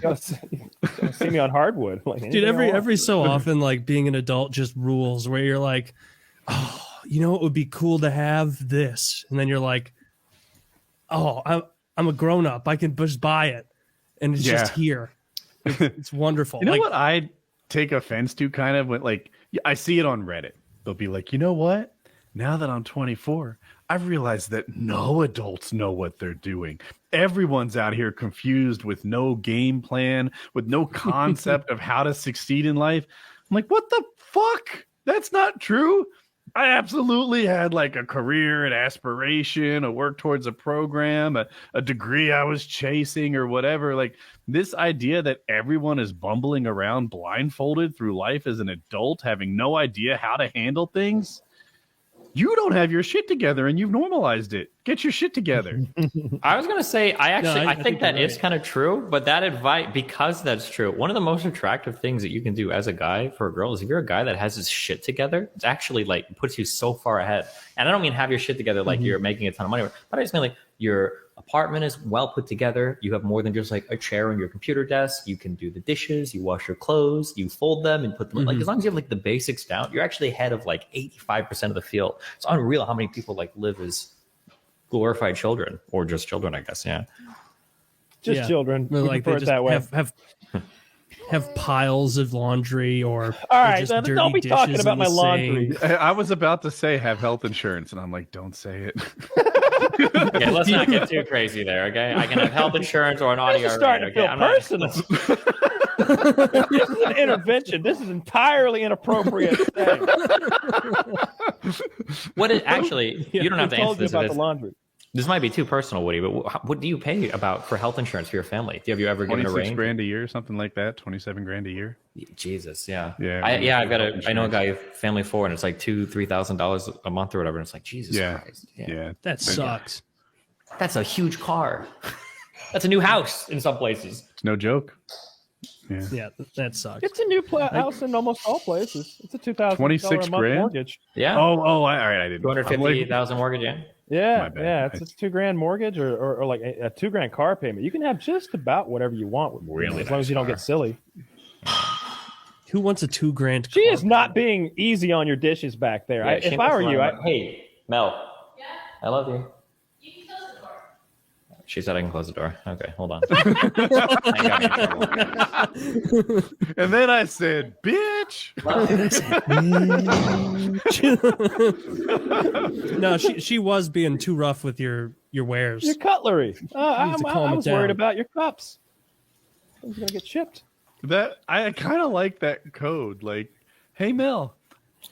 gotta see me on hardwood. Like, Dude, every so often, like being an adult just rules where you're like, oh, you know, it would be cool to have this. And then you're like, oh, I'm a grown up. I can just buy it. And it's just here. It's wonderful. You know what I take offense to kind of when, like, I see it on Reddit. They'll be like, you know what? Now that I'm 24, I've realized that no adults know what they're doing. Everyone's out here confused with no game plan, with no concept of how to succeed in life. I'm like, what the fuck? That's not true. I absolutely had like a career, an aspiration, a work towards a program, a degree I was chasing or whatever. Like this idea that everyone is bumbling around blindfolded through life as an adult, having no idea how to handle things. You don't have your shit together and you've normalized it. Get your shit together. I was going to say, I think that is kind of true, but that advice, because that's true, one of the most attractive things that you can do as a guy for a girl is if you're a guy that has his shit together, it's actually like puts you so far ahead. And I don't mean have your shit together like you're making a ton of money, but I just mean like your apartment is well put together. You have more than just like a chair on your computer desk. You can do the dishes, you wash your clothes, you fold them and put them like, as long as you have like the basics down, you're actually ahead of like 85% of the field. It's unreal how many people like live as glorified children, or just children, I guess. Just children. Like they just that way. Have piles of laundry, or all right, just don't be talking about my laundry. I was about to say have health insurance, and I'm like, don't say it. Okay, let's not get too crazy there. Okay, I can have health insurance or an audio. Starting to feel personal. This is an intervention. This is entirely inappropriate. What it actually? You don't have to answer this. About the laundry. This might be too personal, Woody, but what do you pay about for health insurance for your family? Have you ever given a range? 26 grand a year, something like that. 27 grand a year. Jesus, yeah. I've got I know a guy, family 4, and it's like $2,000-$3,000 a month or whatever. And it's like, Jesus Christ. Yeah. That sucks. That's a huge car. That's a new house in some places. It's no joke. Yeah, that sucks. It's a new house in almost all places. It's a $2,000 $26 grand mortgage. Yeah. Oh, all right. I didn't. $250,000 mortgage. Yeah. It's $2,000 mortgage or like a $2,000 car payment. You can have just about whatever you want with really as long as you don't get silly. Who wants a $2,000? She is not being easy on your dishes back there. Yeah, if I were you, hey, Mel. Yeah. I love you. You can close the door. She said I can close the door. Okay, hold on. And then I said, bitch. No, she was being too rough with your wares. your cutlery. I was down. worried about your cups. I was going to get shipped. That I kind of like that code. Like, hey Mel,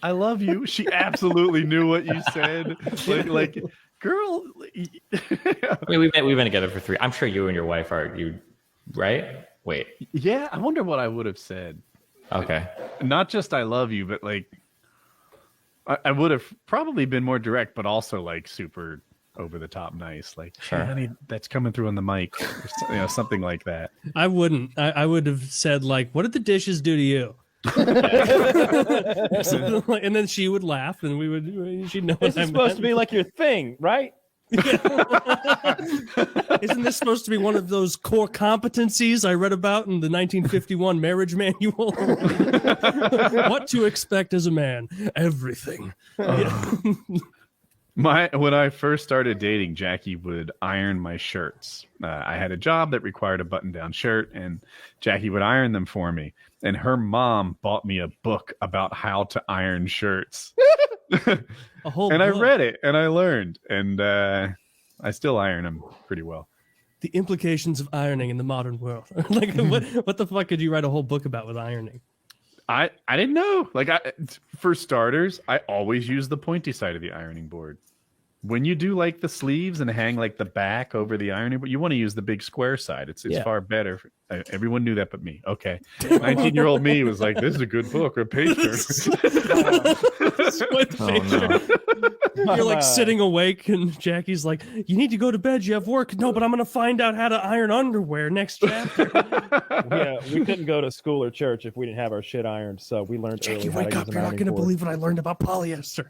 I love you. She absolutely knew what you said. Like girl. I mean, we've been together for 3. I'm sure you and your wife are right? Wait. Yeah, I wonder what I would have said. Okay. Not just I love you, but like I would have probably been more direct, but also like super over the top nice. Like, sure. Hey, honey, that's coming through on the mic. Or, something like that. I wouldn't. I would have said like, what did the dishes do to you? And then she would laugh, and she'd know what This is supposed to be like your thing, right? Isn't this supposed to be one of those core competencies I read about in the 1951 marriage manual? What to expect as a man? Everything. When I first started dating, Jackie would iron my shirts. I had a job that required a button-down shirt, and Jackie would iron them for me. And her mom bought me a book about how to iron shirts. A whole book. I read it, and I learned, and I still iron them pretty well. The implications of ironing in the modern world. Like, what the fuck could you write a whole book about with ironing? I didn't know. Like, for starters, I always use the pointy side of the ironing board. When you do like the sleeves and hang like the back over the ironing board, you want to use the big square side. It's far better. Everyone knew that but me. Okay. 19-year-old me was like, this is a good book or a page turner. You're like sitting awake, and Jackie's like, you need to go to bed. You have work. No, but I'm going to find out how to iron underwear next chapter. Yeah, we couldn't go to school or church if we didn't have our shit ironed. So we learned Jackie, early how to wake use up. an You're not ironing going to board. believe what I learned about polyester.